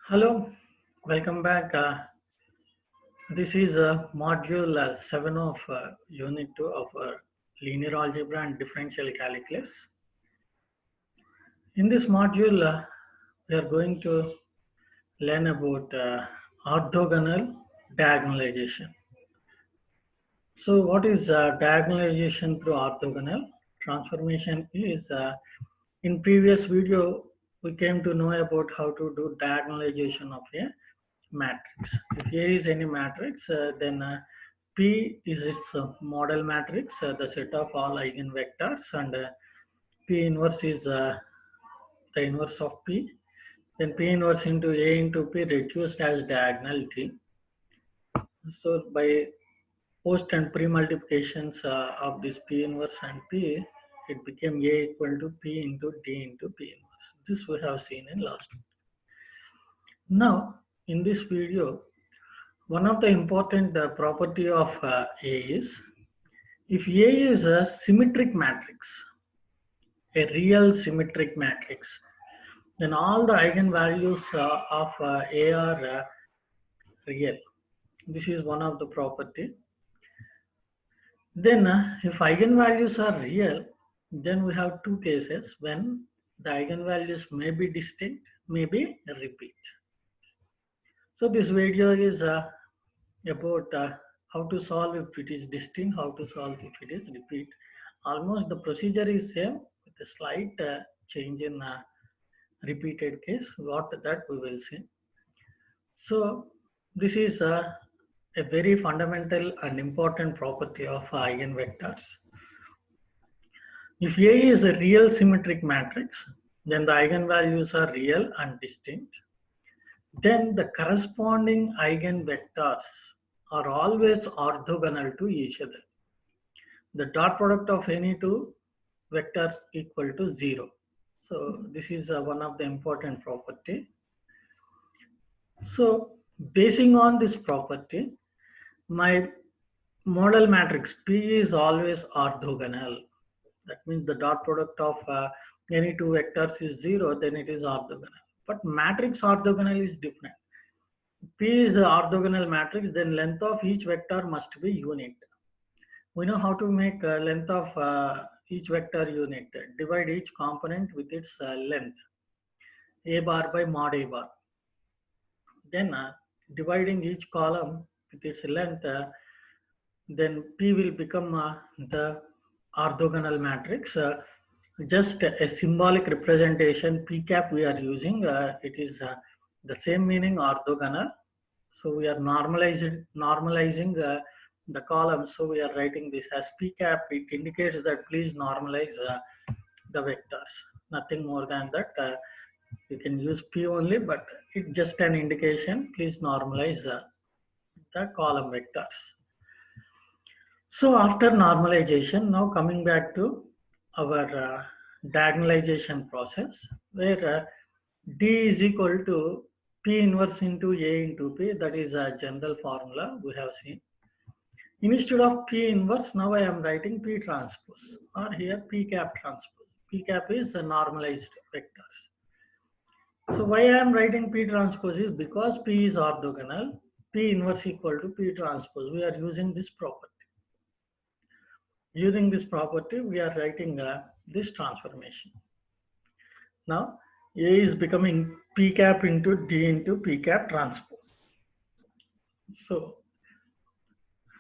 Hello, welcome back. This is module 7 of unit 2 of linear algebra and differential calculus. In this module, we are going to learn about orthogonal diagonalization. So what is diagonalization through orthogonal transformation is in previous video we came to know about how to do diagonalization of a matrix. If A is any matrix, then P is its model matrix, the set of all eigenvectors, and P inverse is the inverse of P. Then P inverse into A into P reduced as diagonality. So by post and pre-multiplications of this P inverse and P, it became A equal to P into D into P inverse. This we have seen in last week. Now, in this video, one of the important property of A is, if A is a symmetric matrix, a real symmetric matrix, then all the eigenvalues of A are real. This is one of the property. Then if eigenvalues are real, then we have two cases when the eigenvalues may be distinct, may be repeat. So this video is about how to solve if it is distinct, how to solve if it is repeat. Almost the procedure is same with a slight change in repeated case. What that we will see. So this is a very fundamental and important property of eigenvectors. If A is a real symmetric matrix, then the eigenvalues are real and distinct. Then the corresponding eigenvectors are always orthogonal to each other. The dot product of any two vectors equal to 0. So this is one of the important property. So basing on this property, my model matrix P is always orthogonal. That means the dot product of any two vectors is 0, then it is orthogonal. But matrix orthogonal is different. P is the orthogonal matrix, then length of each vector must be unit. We know how to make length of each vector unit. Divide each component with its length, A bar by mod A bar. Then dividing each column with its length, then P will become the orthogonal matrix. Just a symbolic representation, P cap we are using, it is the same meaning orthogonal. So we are normalizing the column. So we are writing this as P cap. It indicates that please normalize the vectors. Nothing more than that. You can use P only, but it's just an indication. Please normalize the column vectors. So after normalization, now coming back to our diagonalization process, where D is equal to P inverse into A into P, that is a general formula we have seen. Instead of P inverse, now I am writing P transpose, or here P cap transpose. P cap is a normalized vectors. So why I am writing P transpose is because P is orthogonal, P inverse equal to P transpose. We are using this property. Using this property, we are writing this transformation. Now, A is becoming P cap into D into P cap transpose. So,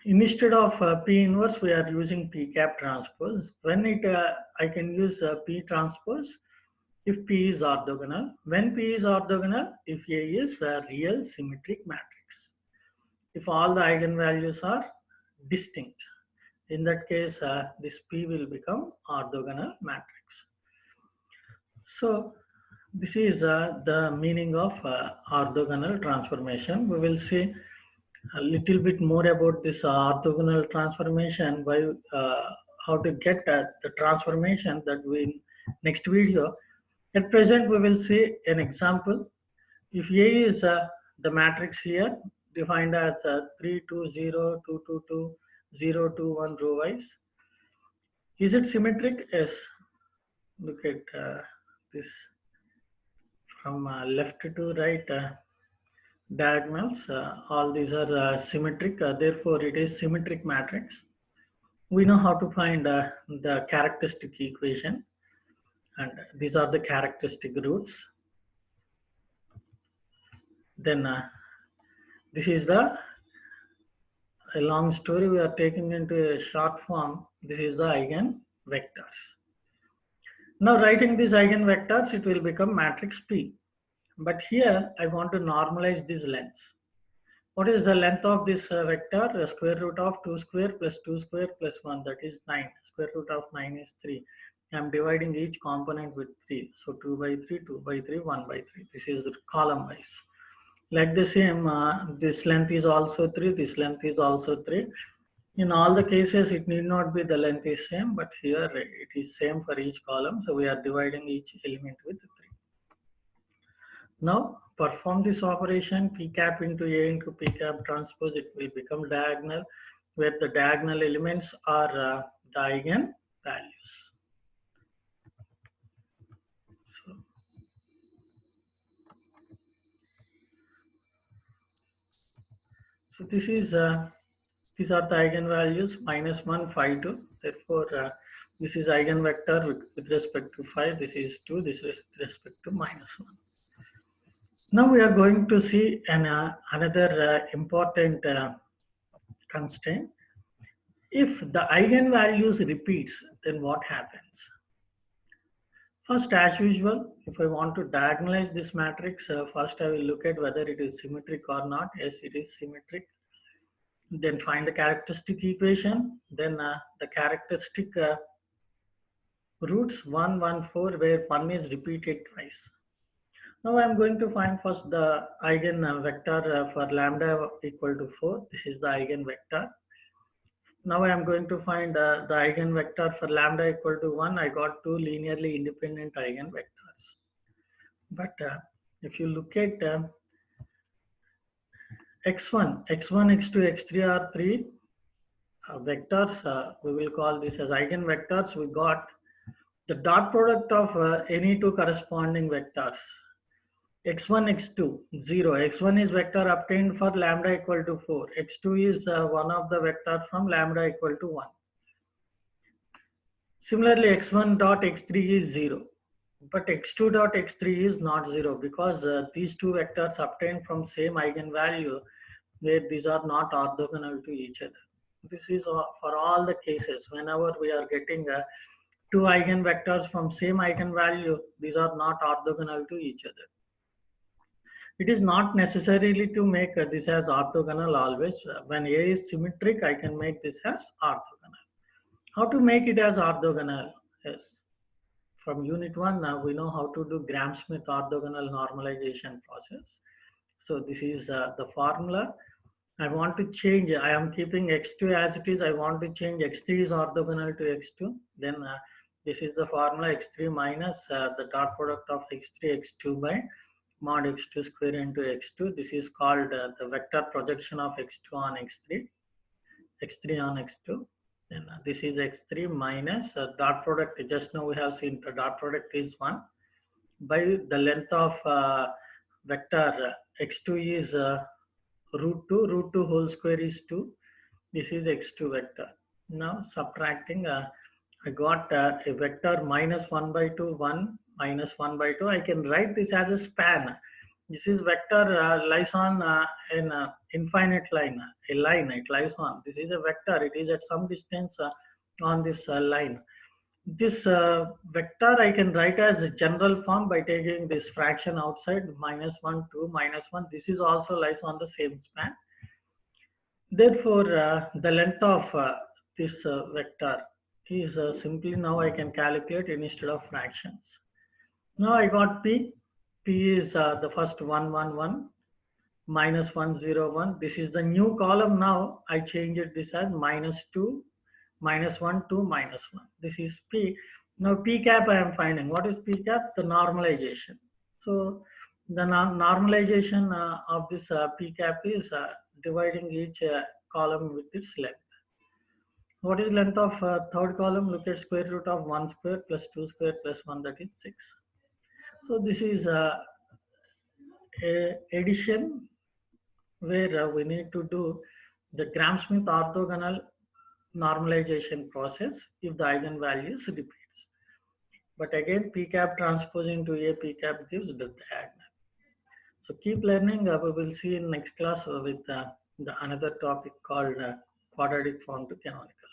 instead of P inverse, we are using P cap transpose. When I can use P transpose if P is orthogonal. When P is orthogonal, if A is a real symmetric matrix. If all the eigenvalues are distinct. In that case, this P will become orthogonal matrix. So this is the meaning of orthogonal transformation. We will see a little bit more about this orthogonal transformation, by how to get the transformation that we next video. At present, we will see an example. If A is the matrix here defined as 3, 2, 0, 2, 2, 2, 0, 2, 1 row wise. Is it symmetric? Yes. Look at this from left to right. diagonals. All these are symmetric, therefore it is symmetric matrix. We know how to find the characteristic equation, and these are the characteristic roots. Then this is a long story we are taking into a short form. This is the eigenvectors. Now writing these eigenvectors, it will become matrix P. But here I want to normalize these lengths. What is the length of this vector? The square root of 2 square plus 2 square plus 1, that is 9. Square root of 9 is 3. I am dividing each component with 3. So 2 by 3, 2 by 3, 1 by 3. This is the column wise. Like the same, this length is also 3, this length is also 3. In all the cases, it need not be the length is same, but here it is same for each column. So we are dividing each element with 3. Now perform this operation, P cap into A into P cap transpose, it will become diagonal, where the diagonal elements are the eigen values. So this is these are the eigenvalues -1, 5, 2. Therefore, this is eigenvector with respect to 5. This is 2. This is with respect to -1. Now we are going to see another important constraint. If the eigenvalues repeats, then what happens? First, as usual, if I want to diagonalize this matrix, first I will look at whether it is symmetric or not. Yes, it is symmetric. Then find the characteristic equation. Then the characteristic roots 1, 1, 4, where 1 is repeated twice. Now I am going to find first the eigenvector for lambda equal to 4. This is the eigenvector. Now I am going to find the eigenvector for lambda equal to 1. I got 2 linearly independent eigenvectors. But if you look at x1, x2, x3 are 3 vectors. We will call this as eigenvectors. We got the dot product of any two corresponding vectors. x1, x2, 0. x1 is vector obtained for lambda equal to 4. x2 is one of the vector from lambda equal to 1. Similarly, x1 dot x3 is 0. But x2 dot x3 is not 0 because these two vectors obtained from same eigenvalue, where these are not orthogonal to each other. This is for all the cases. Whenever we are getting two eigenvectors from same eigenvalue, these are not orthogonal to each other. It is not necessarily to make this as orthogonal always. When A is symmetric, I can make this as orthogonal. How to make it as orthogonal? Yes. From unit 1, now we know how to do Gram-Schmidt orthogonal normalization process. So this is the formula. I want to change, I am keeping x2 as it is. I want to change x3 is orthogonal to x2. Then this is the formula, x3 minus the dot product of x3, x2 by mod x2 square into x2. This is called the vector projection of x2 on x3, x3 on x2. Then this is x3 minus dot product. Just now we have seen the dot product is 1 by the length of vector x2 is root 2. Root 2 whole square is 2. This is x2 vector. Now subtracting, I got a vector -1 by 2, 1 minus 1 by 2. I can write this as a span. This is vector lies on an infinite line, a line it lies on. This is a vector, it is at some distance on this line. This vector I can write as a general form by taking this fraction outside, -1, 2, -1. This is also lies on the same span. Therefore, the length of this vector is simply now I can calculate instead of fractions. Now I got P. P is the first 1, 1, 1, -1, 0, 1. This is the new column now. I changed this as -2, -1, 2, -1. This is P. Now P cap I am finding. What is P cap? The normalization. So the normalization of this P cap is dividing each column with its length. What is length of third column? Look at square root of 1 square plus 2 square plus 1, that is 6. So this is a addition where we need to do the Gram-Smith orthogonal normalization process if the eigenvalues repeats. But again, p cap transposing to a p cap gives the diagonal. So keep learning. We will see in next class with the another topic called quadratic form to canonical.